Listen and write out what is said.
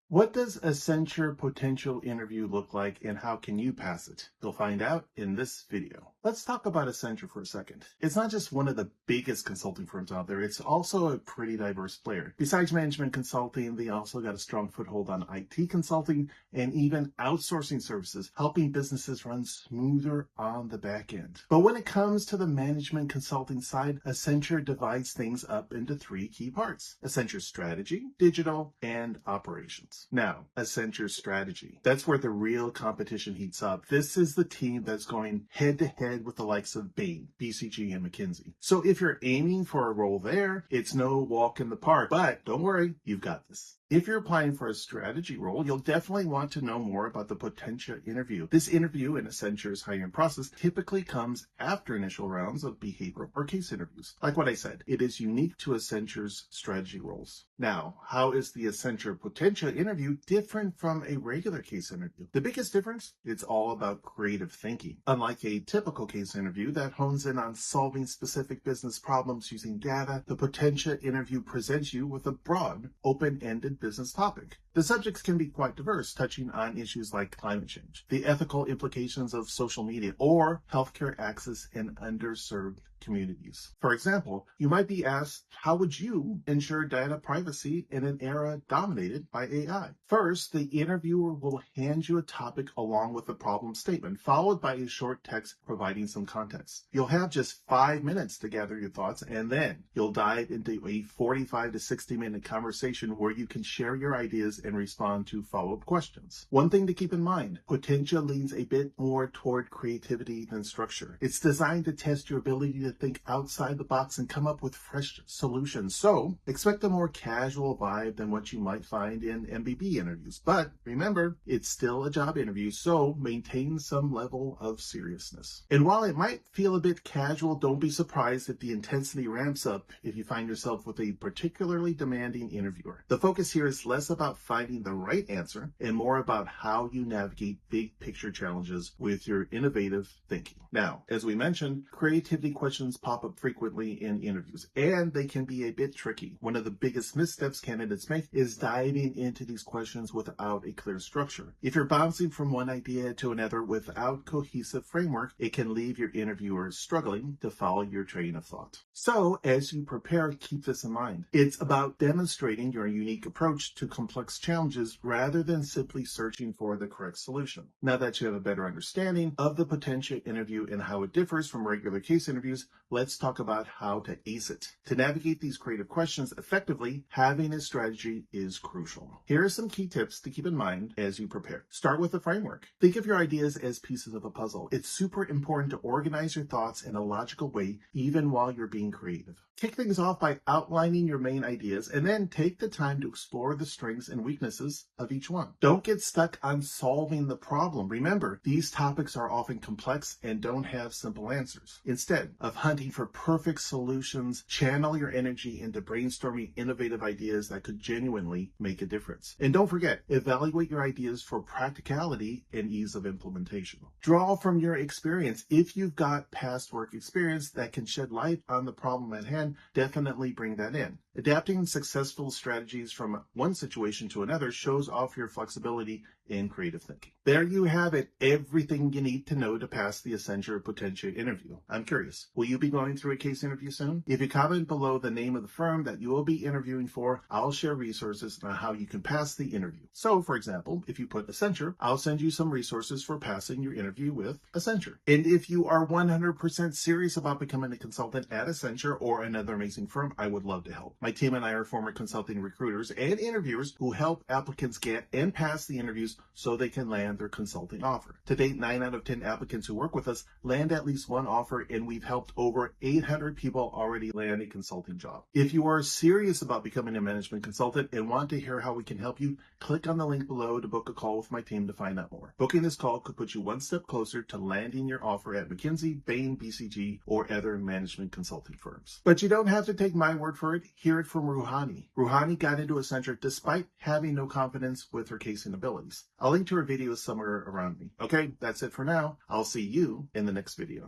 What does Accenture Potential Interview look like and how can you pass it? You'll find out in this video. Let's talk about Accenture for a second. It's not just one of the biggest consulting firms out there, it's also a pretty diverse player. Besides management consulting, they also got a strong foothold on IT consulting and even outsourcing services, helping businesses run smoother on the back end. But when it comes to the management consulting side, Accenture divides things up into three key parts: Accenture strategy, digital, and operations. Now, Accenture strategy. That's where the real competition heats up. This is the team that's going head to head with the likes of Bain, BCG, and McKinsey. So if you're aiming for a role there, it's no walk in the park, but don't worry, you've got this. If you're applying for a strategy role, you'll definitely want to know more about the Potentia Interview. This interview in Accenture's hiring process typically comes after initial rounds of behavioral or case interviews. Like what I said, it is unique to Accenture's strategy roles. Now, how is the Accenture Potentia Interview different from a regular case interview? The biggest difference, it's all about creative thinking. Unlike a typical case interview that hones in on solving specific business problems using data, the Potentia Interview presents you with a broad, open-ended business topic. The subjects can be quite diverse, touching on issues like climate change, the ethical implications of social media, or healthcare access in underserved communities. For example, you might be asked, how would you ensure data privacy in an era dominated by AI? First, the interviewer will hand you a topic along with a problem statement, followed by a short text providing some context. You'll have just 5 minutes to gather your thoughts, and then you'll dive into a 45 to 60-minute conversation where you can share your ideas and respond to follow-up questions. One thing to keep in mind, Potentia leans a bit more toward creativity than structure. It's designed to test your ability to think outside the box and come up with fresh solutions. So expect a more casual vibe than what you might find in MBB interviews. But remember, it's still a job interview, so maintain some level of seriousness. And while it might feel a bit casual, don't be surprised if the intensity ramps up if you find yourself with a particularly demanding interviewer. The focus here is less about finding the right answer and more about how you navigate big picture challenges with your innovative thinking. Now, as we mentioned, creativity questions pop up frequently in interviews, and they can be a bit tricky. One of the biggest missteps candidates make is diving into these questions without a clear structure. If you're bouncing from one idea to another without cohesive framework, it can leave your interviewers struggling to follow your train of thought. So, as you prepare, keep this in mind. It's about demonstrating your unique approach to complex challenges rather than simply searching for the correct solution. Now that you have a better understanding of the Potentia Interview and how it differs from regular case interviews, let's talk about how to ace it. To navigate these creative questions effectively, having a strategy is crucial. Here are some key tips to keep in mind as you prepare. Start with a framework. Think of your ideas as pieces of a puzzle. It's super important to organize your thoughts in a logical way, even while you're being creative. Kick things off by outlining your main ideas and then take the time to explore the strengths and weaknesses of each one. Don't get stuck on solving the problem. Remember, these topics are often complex and don't have simple answers. Instead of hunting for perfect solutions, channel your energy into brainstorming innovative ideas that could genuinely make a difference. And don't forget, evaluate your ideas for practicality and ease of implementation. Draw from your experience. If you've got past work experience that can shed light on the problem at hand, definitely bring that in. Adapting successful strategies from one situation to another shows off your flexibility in creative thinking. There you have it, everything you need to know to pass the Accenture Potentia Interview. I'm curious, will you be going through a case interview soon? If you comment below the name of the firm that you will be interviewing for, I'll share resources on how you can pass the interview. So, for example, if you put Accenture, I'll send you some resources for passing your interview with Accenture. And if you are 100% serious about becoming a consultant at Accenture or another amazing firm, I would love to help. My team and I are former consulting recruiters and interviewers who help applicants get and pass the interviews so they can land their consulting offer. To date, 9 out of 10 applicants who work with us land at least one offer, and we've helped over 800 people already land a consulting job. If you are serious about becoming a management consultant and want to hear how we can help you, click on the link below to book a call with my team to find out more. Booking this call could put you one step closer to landing your offer at McKinsey, Bain, BCG, or other management consulting firms. But you don't have to take my word for it. Hear it from 𝗢𝗲𝗄. 𝗢𝗲𝗄 got into Accenture despite having no confidence with her casing abilities. I'll link to her videos somewhere around me. Okay, that's it for now. I'll see you in the next video.